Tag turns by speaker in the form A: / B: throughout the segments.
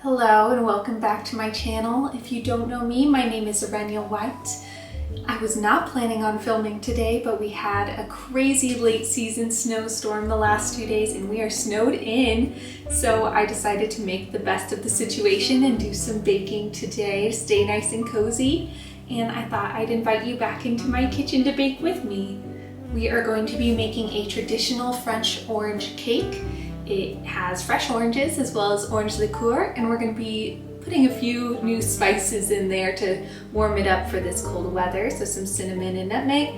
A: Hello and welcome back to my channel. If you don't know me, my name is Arenya White. I was not planning on filming today, but we had a crazy late season snowstorm the last 2 days and we are snowed in. So I decided to make the best of the situation and do some baking today to stay nice and cozy. And I thought I'd invite you back into my kitchen to bake with me. We are going to be making a traditional French orange cake. It has fresh oranges as well as orange liqueur, and we're going to be putting a few new spices in there to warm it up for this cold weather. So some cinnamon and nutmeg.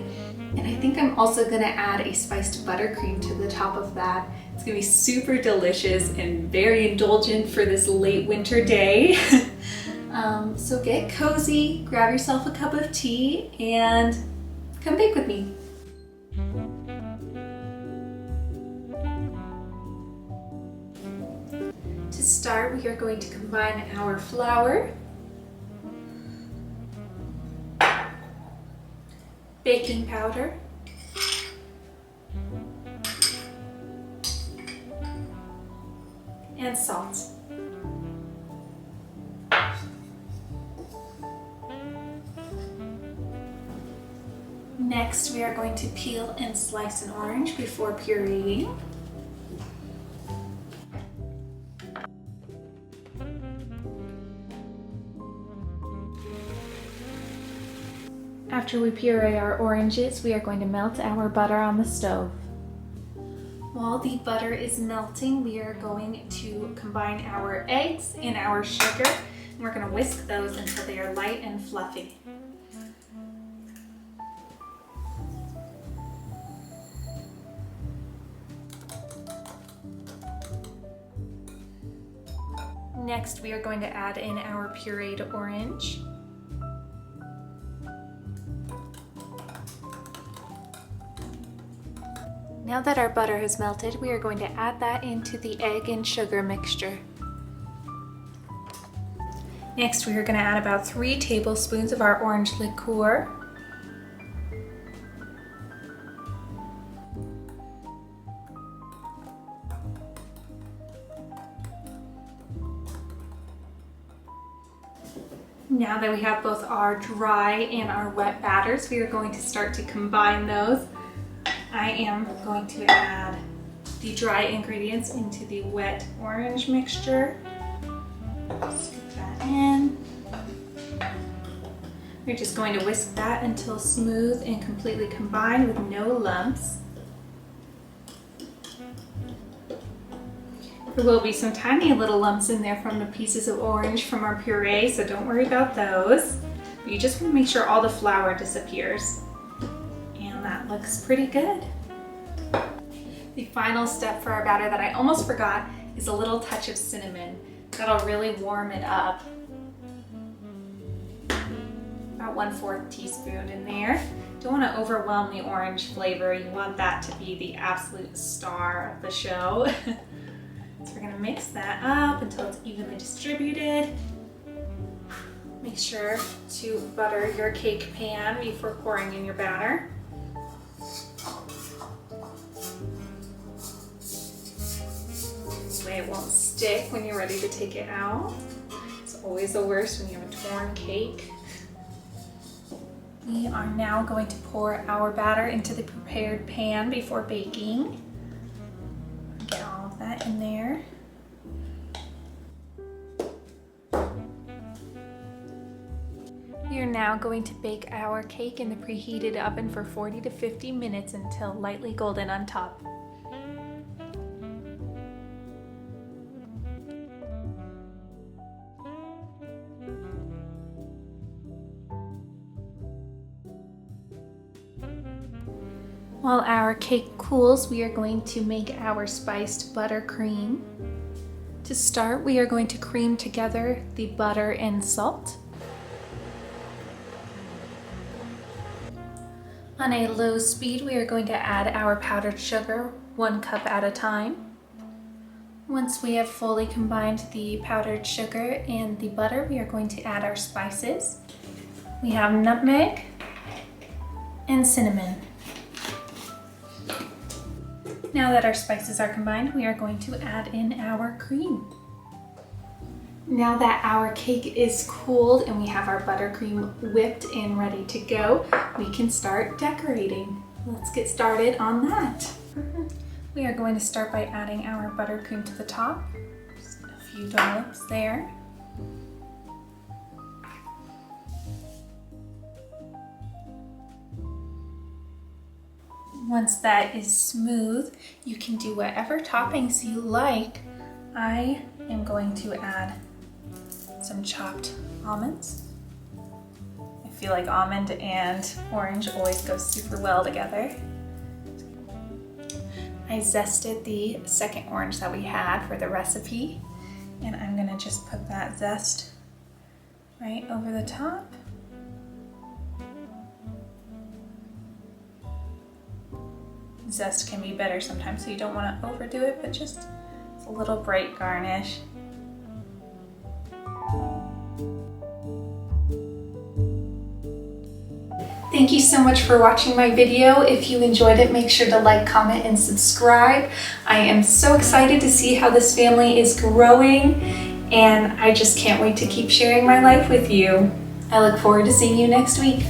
A: And I think I'm also going to add a spiced buttercream to the top of that. It's going to be super delicious and very indulgent for this late winter day. So get cozy, grab yourself a cup of tea, and come bake with me. To start, we are going to combine our flour, baking powder, and salt. Next, we are going to peel and slice an orange before pureeing. After we puree our oranges, we are going to melt our butter on the stove. While the butter is melting, we are going to combine our eggs and our sugar, and we're going to whisk those until they are light and fluffy. Next, we are going to add in our pureed orange. Now that our butter has melted, we are going to add that into the egg and sugar mixture. Next, we are going to add about 3 tablespoons of our orange liqueur. Now that we have both our dry and our wet batters, we are going to start to combine those. I am going to add the dry ingredients into the wet orange mixture. Scoop that in. We're just going to whisk that until smooth and completely combined with no lumps. There will be some tiny little lumps in there from the pieces of orange from our puree, so don't worry about those. You just want to make sure all the flour disappears. And that looks pretty good. The final step for our batter that I almost forgot is a little touch of cinnamon. That'll really warm it up. About 1/4 teaspoon in there. Don't want to overwhelm the orange flavor. You want that to be the absolute star of the show. So we're going to mix that up until it's evenly distributed. Make sure to butter your cake pan before pouring in your batter. This way it won't stick when you're ready to take it out. It's always the worst when you have a torn cake. We are now going to pour our batter into the prepared pan before baking. Get all of that in there. We are now going to bake our cake in the preheated oven for 40 to 50 minutes until lightly golden on top. While our cake cools, we are going to make our spiced buttercream. To start, we are going to cream together the butter and salt. On a low speed, we are going to add our powdered sugar 1 cup at a time. Once we have fully combined the powdered sugar and the butter, we are going to add our spices. We have nutmeg and cinnamon. Now that our spices are combined, we are going to add in our cream. Now that our cake is cooled and we have our buttercream whipped and ready to go, we can start decorating. Let's get started on that. We are going to start by adding our buttercream to the top. Just a few dollops there. Once that is smooth, you can do whatever toppings you like. I am going to add some chopped almonds. I feel like almond and orange always go super well together. I zested the second orange that we had for the recipe, and I'm gonna just put that zest right over the top. Zest can be better sometimes, so you don't want to overdo it, but just a little bright garnish. Thank you so much for watching my video. If you enjoyed it, make sure to like, comment, and subscribe. I am so excited to see how this family is growing, and I just can't wait to keep sharing my life with you. I look forward to seeing you next week.